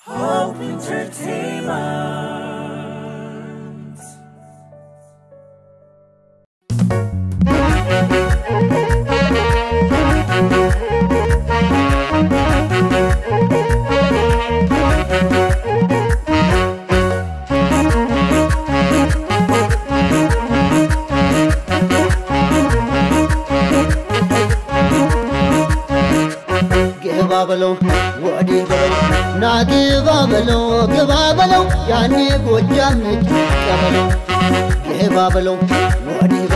Hope Entertainment. Gabalo, what is it? Nagibabalo, Gabalo, Yani Gojamit, Gabalo, Gabalo, what is it?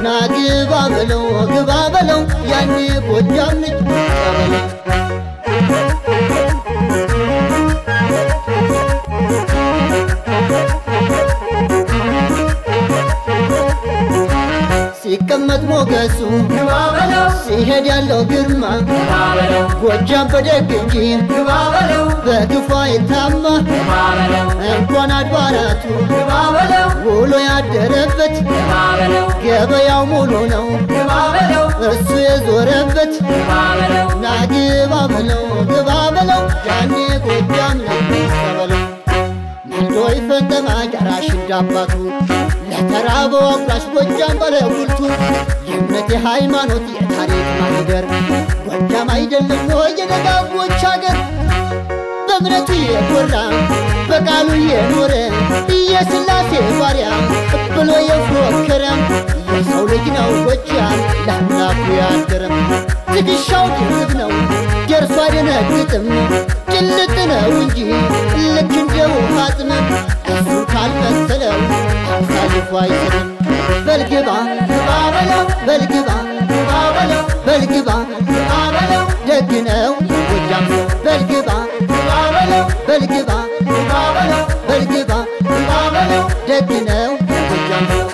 Nagibabalo, Gabalo, Yani Gojamit, Gabalo. ሲቀመጥ ሞገሱ ግባበለው ሲሄድ ያለው ግርማ ግባበለው ጎጃም በደግ እንጂ ግባበለው በክፉ አይታማ ግባበለው እንኳን አድባራቱ ግባበለው ውሎ ያደረበት ግባበለው ገበያው ሙሉ ነው ግባበለው እሱ የዞረበት ግባበለው ናግባበለው ግባበለው ያኔ ጎጃም ነው ግባበለው ዶይ ፈተማ ጃራሽ እንዳባቱ ለተራበው አፍራሽ ጎጃም ባለጉልቱ የእምነት የሃይማኖት የታሪክ ማህደር ጎጃም አይደለም ወይ የደጋጎች ሀገር በእምነቱ የኮራ በቃሉ የኖረ የሥላሴ ባሪያ ብሎ የፎከረ የሰው ልጅ ነው ጎጃም ለአምላኩ ያደረም ትግሻው ድርብ ነው ደርሶ አይደነግጥም ጭልጥ ነው እንጂ ልክ እንደው ፋጥመ እሱ ካልመሰለው አሳልፎ አይሰጥም በልግባ ግባ በለው በልግባ ግባ በለው በልግባ ግባ በለው ደግ ነው ጎጃም ሰው በልግባ ግባ በለው በልግባ ግባ በለው በልግባ ግባ በለው ደግ ነው ጎጃም ሰው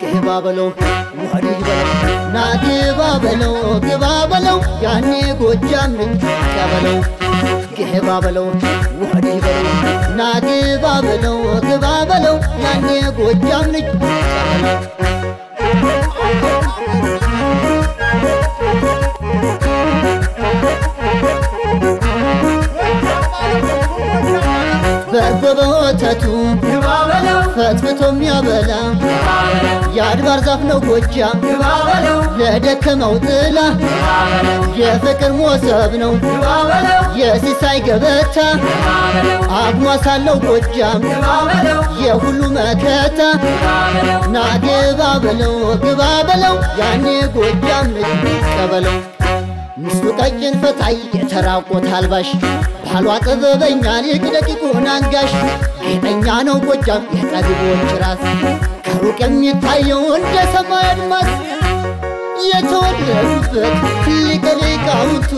ግባበለው ወዲህ በለው ናግባበለው ግባበለው ያኔ ጎጃም ልጅ ቀበለው ግባበለው ወዲህ በለው ናግባበለው ግባበለው ያኔ ጎጃም ልጅ ቀበለው በወተቱ ግባበለው ፈትፍቶ የሚያበላ የአድባር ዛፍ ነው ጎጃም ግባበለው ለደከመው ጥላ የፍቅር ሞሰብ ነው ግባበለው የሲሳይ ገበታ አግሟሳለው ጎጃም ግባበለው የሁሉ መከታ ናግባበለው ግባበለው ያኔ ጎጃም ልጅ ቀበለው ምስሉ ቀጭን ፈታይ የተራቆት አልባሽ ባሏ ጥበበኛ ሊቅ ደቂቁን አንጋሽ ጌጠኛ ነው ጎጃም የጠቢቦች ራስ ከሩቅ የሚታየው እንደ ሰማይ አድማስ የተወለዱበት ሊቀ ሊቃውንቱ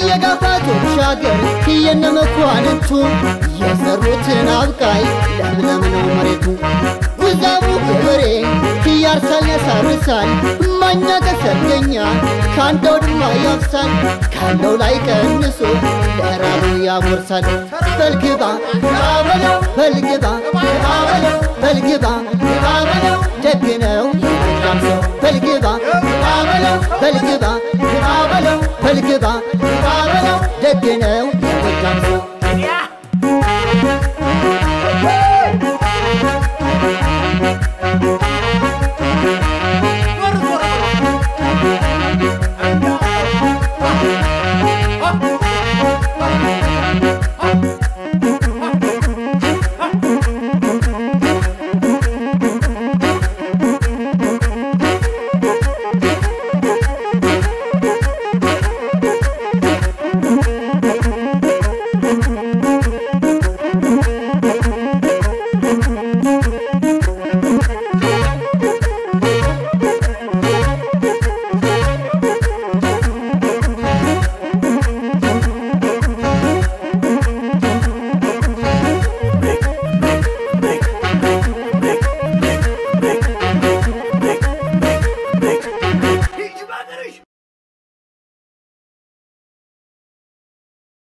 የጋፋቶች ሀገር የነመኳንንቱ የሰሩትን አብቃይ ለምለም ነው መሬቱ ጉዛሙ ገበሬ ያርሳል ያሳርሳል ማኛ ከሰርገኛ ካንደው ድማ ያፍሳል ካለው ላይ ቀንሶ ለራቡ ያጎርሳል በልግባ ግባበለው በልግባ ግባበለው በልግባ ግባበለው ደግ ነው ጎጃም ሰው በልግባ ግባበለው በልግባ ግባበለው በልግባ ግባበለው ደግ ነው